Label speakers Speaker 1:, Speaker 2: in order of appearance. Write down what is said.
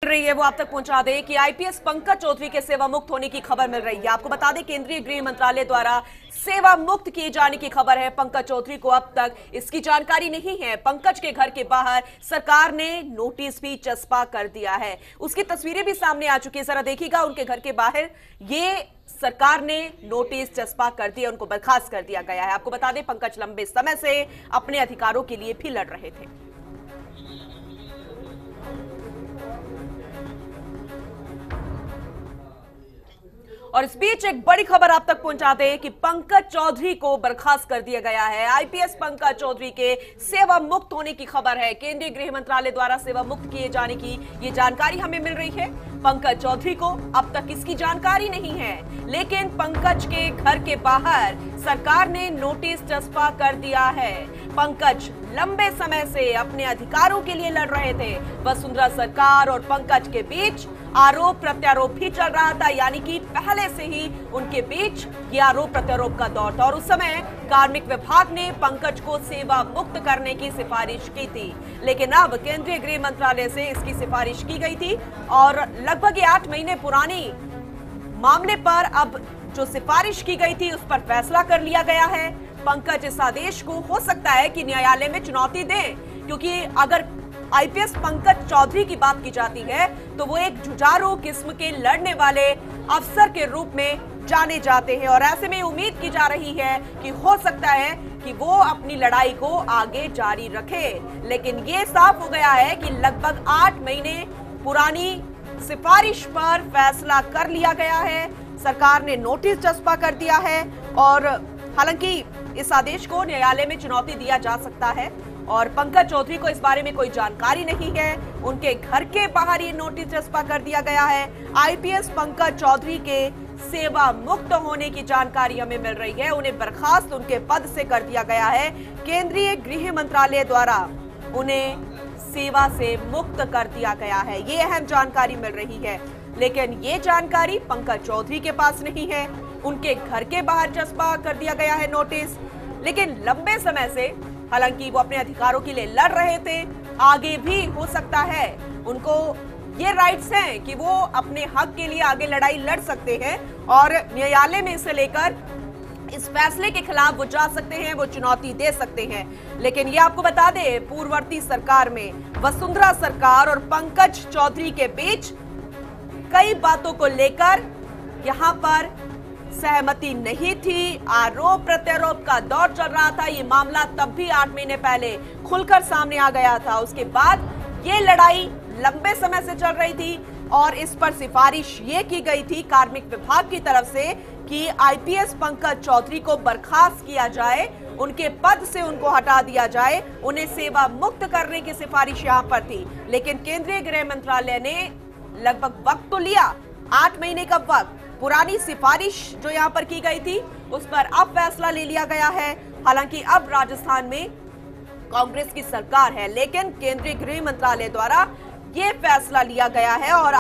Speaker 1: रही है वो आप तक पहुंचा दें कि आईपीएस पंकज चौधरी के सेवा मुक्त होने की खबर मिल रही है। आपको बता दें केंद्रीय गृह मंत्रालय द्वारा सेवा मुक्त किए जाने की खबर है। पंकज चौधरी को अब तक इसकी जानकारी नहीं है। पंकज के घर के बाहर सरकार ने नोटिस भी चस्पा कर दिया है। उसकी तस्वीरें भी सामने आ चुकी है, जरा देखिएगा उनके घर के बाहर ये सरकार ने नोटिस चस्पा कर दिया, उनको बर्खास्त कर दिया गया है। आपको बता दें पंकज लंबे समय से अपने अधिकारों के लिए भी लड़ रहे थे। और इस बीच एक बड़ी खबर आप तक पहुंचा दें कि पंकज चौधरी को बर्खास्त कर दिया गया है। आईपीएस पंकज चौधरी के सेवा मुक्त होने की खबर है। केंद्रीय गृह मंत्रालय द्वारा सेवा मुक्त किए जाने की ये जानकारी हमें मिल रही है। पंकज चौधरी को अब तक इसकी जानकारी नहीं है, लेकिन पंकज के घर के बाहर सरकार ने नोटिस चस्पा कर दिया है। पंकज लंबे समय से अपने अधिकारों के लिए लड़ रहे थे। वसुंधरा सरकार और पंकज के बीच आरोप प्रत्यारोप भी चल रहा था, यानी कि पहले से ही उनके बीच ये आरोप प्रत्यारोप का दौर था। और उस समय कार्मिक विभाग ने पंकज को सेवा मुक्त करने की सिफारिश की थी, लेकिन अब केंद्रीय गृह मंत्रालय से इसकी सिफारिश की गई थी और लगभग 8 महीने पुरानी मामले पर अब जो सिफारिश की गई थी उस पर फैसला कर लिया गया है। पंकज इस आदेश को हो सकता है कि न्यायालय में चुनौती दें, क्योंकि अगर आईपीएस पंकज चौधरी की बात की जाती है तो वो एक जुझारू किस्म के लड़ने वाले अफसर के रूप में जाने जाते हैं। और ऐसे में उम्मीद की जा रही है कि हो सकता है कि वो अपनी लड़ाई को आगे जारी रखे, लेकिन ये साफ हो गया है कि लगभग 8 महीने पुरानी सिफारिश पर फैसला कर लिया गया है। सरकार ने नोटिस चस्पा कर दिया है और हालांकि इस आदेश को न्यायालय में चुनौती दिया जा सकता है और पंकज चौधरी को इस बारे में कोई जानकारी नहीं है। उनके घर के बाहर ये नोटिस चस्पा कर दिया गया है। आईपीएस पंकज चौधरी के सेवा मुक्त होने की जानकारी हमें मिल रही है। उन्हें बर्खास्त उनके पद से कर दिया गया है। केंद्रीय गृह मंत्रालय द्वारा उन्हें सेवा से मुक्त कर दिया गया है, ये अहम जानकारी मिल रही है। लेकिन ये जानकारी पंकज चौधरी के पास नहीं है। उनके घर के बाहर चस्पा कर दिया गया है नोटिस, लेकिन लंबे समय से हालांकि वो अपने अधिकारों के लिए लड़ रहे थे, आगे भी हो सकता है उनको ये राइट्स हैं कि वो अपने हक के लिए आगे लड़ाई लड़ सकते हैं और न्यायालय में इसे लेकर इस फैसले के खिलाफ वो जा सकते हैं, वो चुनौती दे सकते हैं। लेकिन ये आपको बता दें पूर्ववर्ती सरकार में वसुंधरा सरकार और पंकज चौधरी के बीच कई बातों को लेकर यहाँ पर सहमति नहीं थी। आरोप प्रत्यारोप का दौर चल रहा था। ये मामला तब भी 8 महीने पहले खुलकर सामने आ गया था। उसके बाद ये लड़ाई लंबे समय से चल रही थी और इस पर सिफारिश ये की गई थी कार्मिक विभाग की तरफ से कि आईपीएस पंकज चौधरी को बर्खास्त किया जाए, उनके पद से उनको हटा दिया जाए, उन्हें सेवा मुक्त करने की सिफारिश यहाँ पर थी। लेकिन केंद्रीय गृह मंत्रालय ने लगभग वक्त तो लिया, 8 महीने का वक्त। पुरानी सिफारिश जो यहाँ पर की गई थी उस पर अब फैसला ले लिया गया है। हालांकि अब राजस्थान में कांग्रेस की सरकार है, लेकिन केंद्रीय गृह मंत्रालय द्वारा ये फैसला लिया गया है और